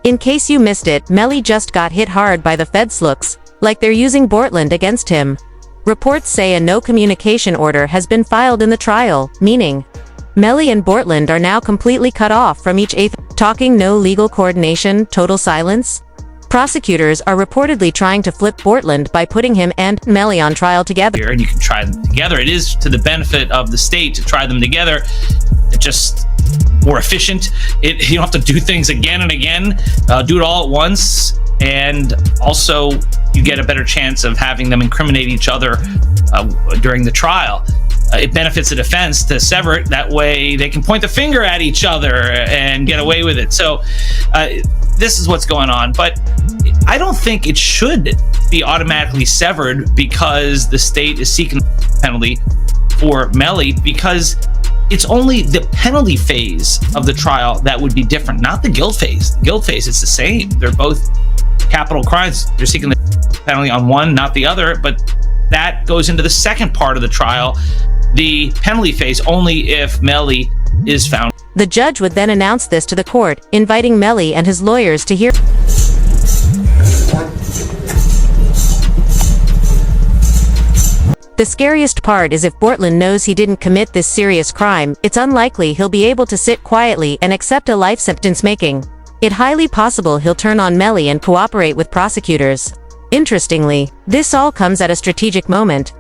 In case you missed it, Melly just got hit hard by the feds. Looks like they're using Bortland against him. Reports say a no communication order has been filed in the trial, meaning Melly and Bortland are now completely cut off from each other. Talking no legal coordination, total silence? Prosecutors are reportedly trying to flip Bortland by putting him and Melly on trial together. And you can try them together. It is to the benefit of the state to try them together. It's just more efficient. You don't have to do things again and again. Do it all at once. And also, you get a better chance of having them incriminate each other during the trial. It benefits the defense to sever it. That way they can point the finger at each other and get away with it. So this is what's going on. But I don't think it should be automatically severed because the state is seeking a penalty for Melly, because it's only the penalty phase of the trial that would be different, not the guilt phase. The guilt phase is the same. They're both capital crimes. They're seeking the penalty on one, not the other, but that goes into the second part of the trial, the penalty phase, only if Melly is found. The judge would then announce this to the court, inviting Melly and his lawyers to hear. The scariest part is if Bortland knows he didn't commit this serious crime, it's unlikely he'll be able to sit quietly and accept a life sentence, making it highly possible he'll turn on Melly and cooperate with prosecutors. Interestingly, this all comes at a strategic moment.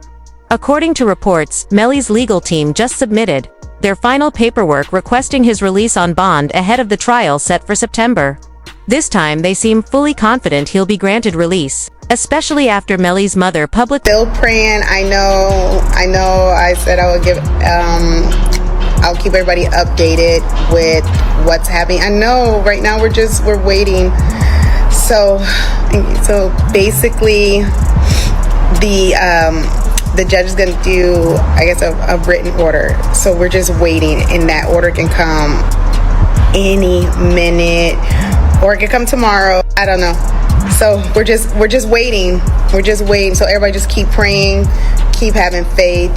According to reports, Melly's legal team just submitted their final paperwork requesting his release on bond ahead of the trial set for September. This time they seem fully confident he'll be granted release, especially after Melly's mother publicly. Still praying. I know I said I would I'll keep everybody updated with what's happening. I know right now we're waiting. So basically the judge is going to do, I guess, a written order. So we're just waiting, and that order can come any minute, or it could come tomorrow. I don't know. So we're just waiting. We're just waiting. So everybody just keep praying, keep having faith.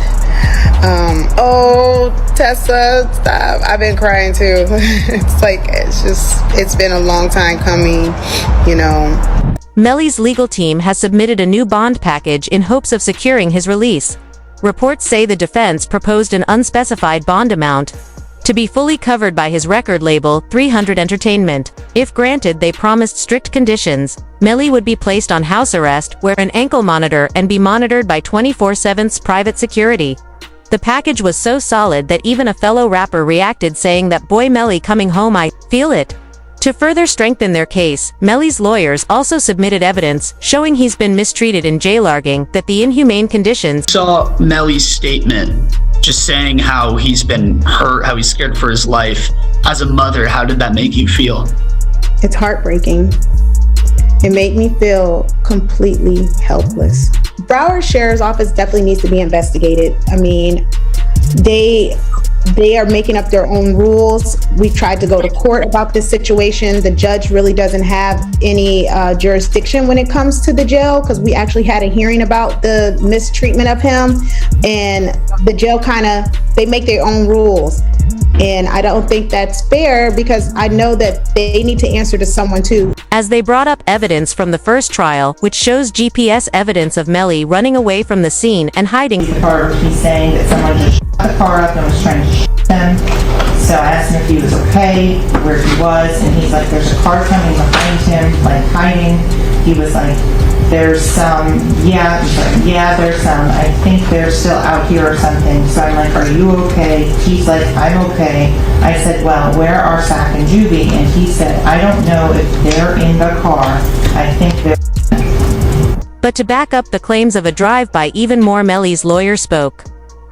Oh, Tessa, stop. I've been crying too. It's been a long time coming, you know. Melly's legal team has submitted a new bond package in hopes of securing his release. Reports say the defense proposed an unspecified bond amount to be fully covered by his record label, 300 Entertainment. If granted, they promised strict conditions. Melly would be placed on house arrest, wear an ankle monitor, and be monitored by 24/7's private security. The package was so solid that even a fellow rapper reacted, saying that boy Melly coming home, I feel it. To further strengthen their case, Melly's lawyers also submitted evidence showing he's been mistreated in jail, arguing that the inhumane conditions. Saw Melly's statement just saying how he's been hurt, how he's scared for his life. As a mother, how did that make you feel? It's heartbreaking. It made me feel completely helpless. Broward Sheriff's Office definitely needs to be investigated. I mean, they are making up their own rules. We tried to go to court about this situation. The judge really doesn't have any jurisdiction when it comes to the jail, because we actually had a hearing about the mistreatment of him, and the jail they make their own rules. And I don't think that's fair, because I know that they need to answer to someone too. As they brought up evidence from the first trial, which shows GPS evidence of Melly running away from the scene and hiding. He's saying that someone just shut the car up and was trying to shoot him. So I asked him if he was okay, where he was, and he's like, there's a car coming behind him, like hiding. He was like, there's some, yeah. He's like, yeah, there's some. I think they're still out here or something. So I'm like, are you okay? He's like, I'm okay. I said, well, where are Sack and Juvie? And he said, I don't know if they're in the car. I think they're. But to back up the claims of a drive-by, even more, Melly's lawyer spoke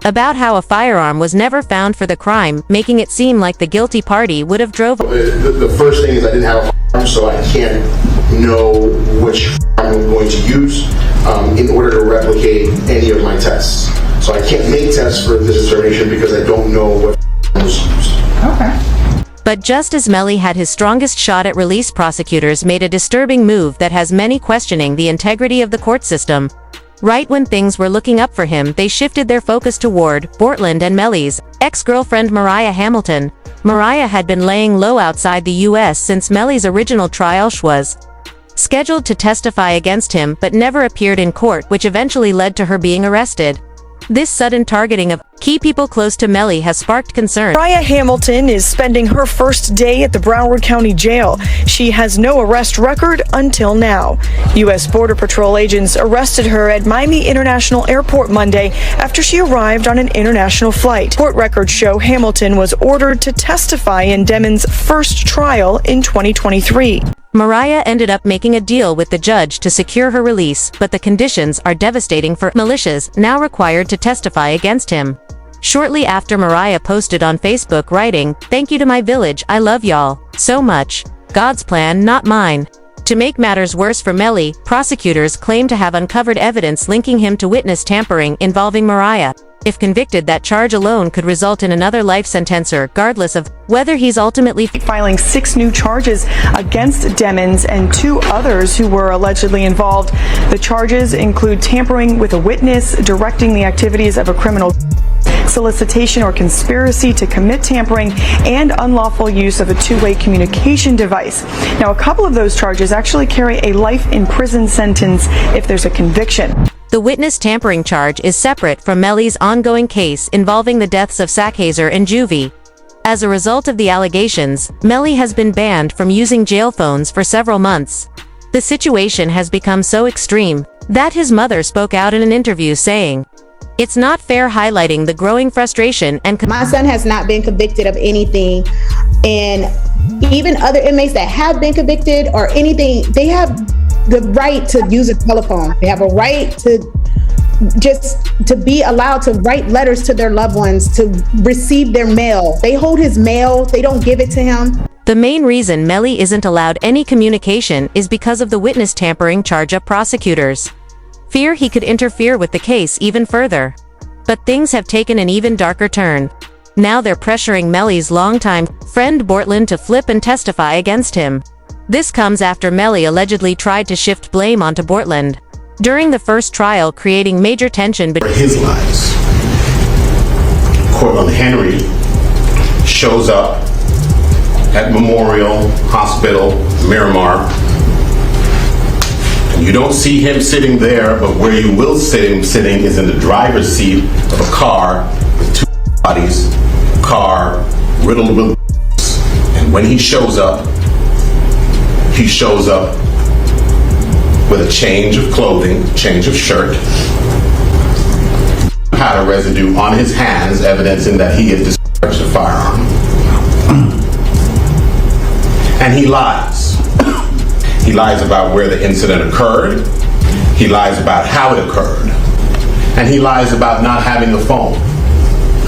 about how a firearm was never found for the crime, making it seem like the guilty party would have drove. The first thing is I didn't have a firearm, so I can't know which firearm I'm going to use in order to replicate any of my tests. So I can't make tests for this determination because I don't know what firearm was used. Okay. But just as Melly had his strongest shot at release, prosecutors made a disturbing move that has many questioning the integrity of the court system. Right when things were looking up for him, they shifted their focus toward Bortland and Melly's ex-girlfriend Mariah Hamilton. Mariah had been laying low outside the U.S. since Melly's original trial. She was scheduled to testify against him but never appeared in court, which eventually led to her being arrested. This sudden targeting of key people close to Melly has sparked concern. Mariah Hamilton is spending her first day at the Broward County Jail. She has no arrest record until now. U.S. Border Patrol agents arrested her at Miami International Airport Monday after she arrived on an international flight. Court records show Hamilton was ordered to testify in Demon's first trial in 2023. Mariah ended up making a deal with the judge to secure her release, but the conditions are devastating for militias now required to testify against him. Shortly after, Mariah posted on Facebook writing, "Thank you to my village, I love y'all so much. God's plan, not mine." To make matters worse for Melly, prosecutors claim to have uncovered evidence linking him to witness tampering involving Mariah. If convicted, that charge alone could result in another life sentence regardless of whether he's ultimately filing 6 new charges against Demons and 2 others who were allegedly involved. The charges include tampering with a witness, directing the activities of a criminal, solicitation or conspiracy to commit tampering, and unlawful use of a two-way communication device. Now, a couple of those charges actually carry a life in prison sentence if there's a conviction. The witness tampering charge is separate from Melly's ongoing case involving the deaths of Sackhazer and Juvie. As a result of the allegations, Melly has been banned from using jail phones for several months. The situation has become so extreme that his mother spoke out in an interview saying, "It's not fair," highlighting the growing frustration and My son has not been convicted of anything, and even other inmates that have been convicted or anything, they have the right to use a telephone. They have a right to be allowed to write letters to their loved ones, to receive their mail. They hold his mail, they don't give it to him. The main reason Melly isn't allowed any communication is because of the witness tampering charge of prosecutors. Fear he could interfere with the case even further. But things have taken an even darker turn. Now they're pressuring Melly's longtime friend Bortland to flip and testify against him. This comes after Melly allegedly tried to shift blame onto Bortland during the first trial, creating major tension between his lies. Cortland Henry shows up at Memorial Hospital, Miramar. You don't see him sitting there, but where you will see him sitting is in the driver's seat of a car with 2 bodies, car riddled with bullets. And when he shows up with a change of clothing, change of shirt, powder residue on his hands, evidencing that he has discharged a firearm. And he lies. He lies about where the incident occurred. He lies about how it occurred. And he lies about not having a phone.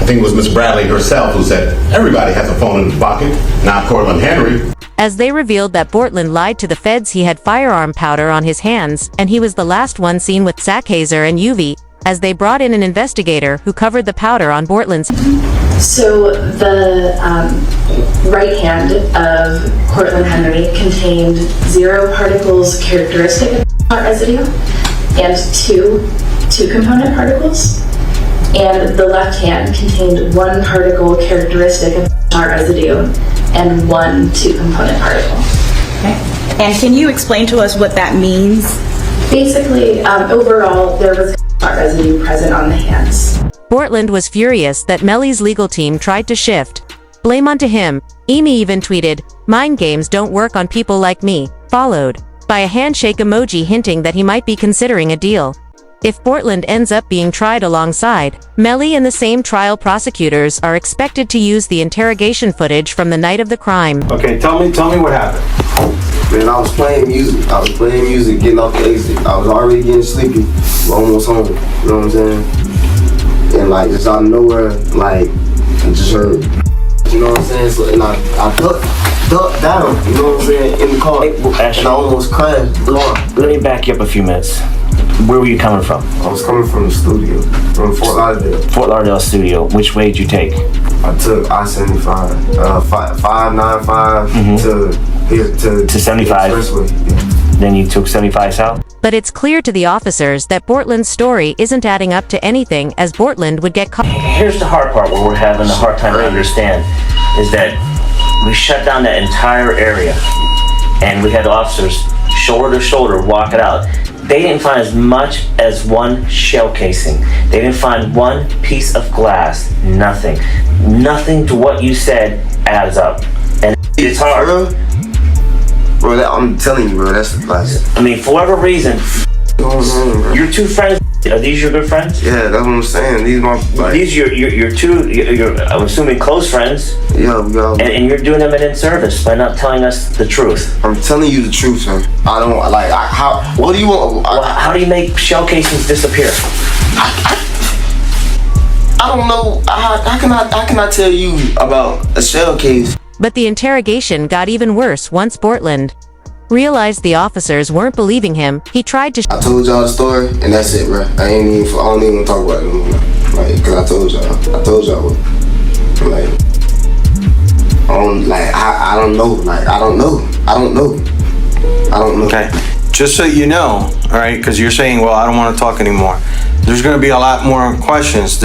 I think it was Miss Bradley herself who said, everybody has a phone in his pocket, not Cortland Henry. As they revealed that Bortland lied to the feds he had firearm powder on his hands, and he was the last one seen with Sackhazer and Juvie, as they brought in an investigator who covered the powder on Bortland's. So the right hand of Cortland Henry contained 0 particles characteristic of heart residue and 2 component particles. And the left hand contained 1 particle characteristic of heart residue and 1 2-component particle. Okay. And can you explain to us what that means? Basically, overall, there was heart residue present on the hands. Bortland was furious that Melly's legal team tried to shift blame onto him. Amy even tweeted, "Mind games don't work on people like me," followed by a handshake emoji hinting that he might be considering a deal. If Bortland ends up being tried alongside Melly in the same trial, prosecutors are expected to use the interrogation footage from the night of the crime. Okay, tell me what happened. Man, I was playing music, getting off the exit. I was already getting sleepy, almost home, you know what I'm saying? And like, just out of nowhere, like, I just heard, you know what I'm saying? So, and I ducked down, you know what I'm saying, in the car, and I almost crashed. Let me back you up a few minutes. Where were you coming from? I was coming from the studio, from Fort Lauderdale. Fort Lauderdale studio. Which way did you take? I took I-75, 595 to 75. Expressway. Yeah. Then you took 75 south? But it's clear to the officers that Bortland's story isn't adding up to anything, as Bortland would get caught. Here's the hard part where we're having a hard time to understand, is that We shut down that entire area, and we had officers shoulder to shoulder walk it out. They didn't find as much as one shell casing. They didn't find one piece of glass. Nothing. Nothing to what you said adds up. And it's hard. Bro, I'm telling you, bro, that's I mean, for whatever reason, your two friends, are these your good friends? Yeah, that's what I'm saying. These my these your two, I'm assuming close friends. Yeah. And you're doing them an in-service by not telling us the truth. I'm telling you the truth, son. I don't like how. What do you want? How do you make shell casings disappear? I don't know. How can I tell you about a shell case? But the interrogation got even worse once Portland realized the officers weren't believing him. He tried to I told y'all the story, and that's it, bro. I don't even talk about it anymore. Like, cause I told y'all. Like, I don't know. Like, I don't know. Okay. Just so you know, all right, because you're saying, well, I don't want to talk anymore. There's going to be a lot more questions.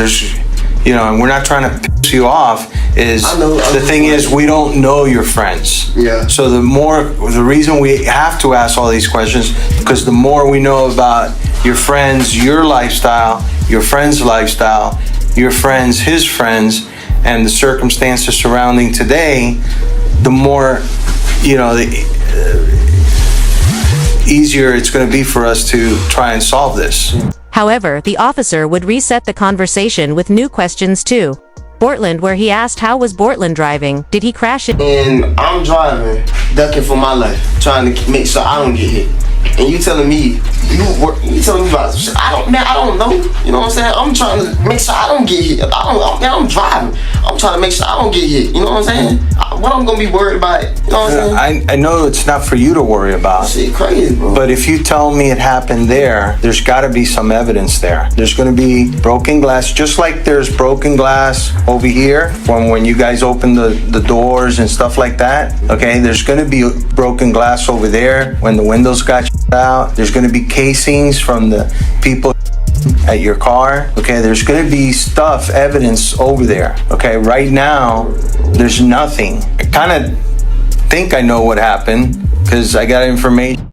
And we're not trying to piss you off. The thing is, we don't know your friends. Yeah. So the reason we have to ask all these questions, because the more we know about your friends, your lifestyle, your friend's lifestyle, your friends, his friends, and the circumstances surrounding today, the more, easier it's going to be for us to try and solve this. However, the officer would reset the conversation with new questions too. Portland, where he asked how was Portland driving? Did he crash it? And I'm driving, ducking for my life, trying to make sure I don't get hit. And you telling me you telling me about shit. I don't know. You know what I'm saying? I'm trying to make sure I don't get hit. I'm driving. I'm trying to make sure I don't get hit. You know what I'm saying? What I'm gonna be worried about? You know what I'm saying? I know it's not for you to worry about. Shit crazy, bro. But if you tell me it happened there's got to be some evidence there. There's going to be broken glass, just like there's broken glass over here when you guys open the doors and stuff like that. Okay, there's going to be broken glass over there when the windows got out. There's going to be casings from the people at your car. Okay, there's going to be evidence over there. Okay, right now there's nothing. I kind of think I know what happened because I got information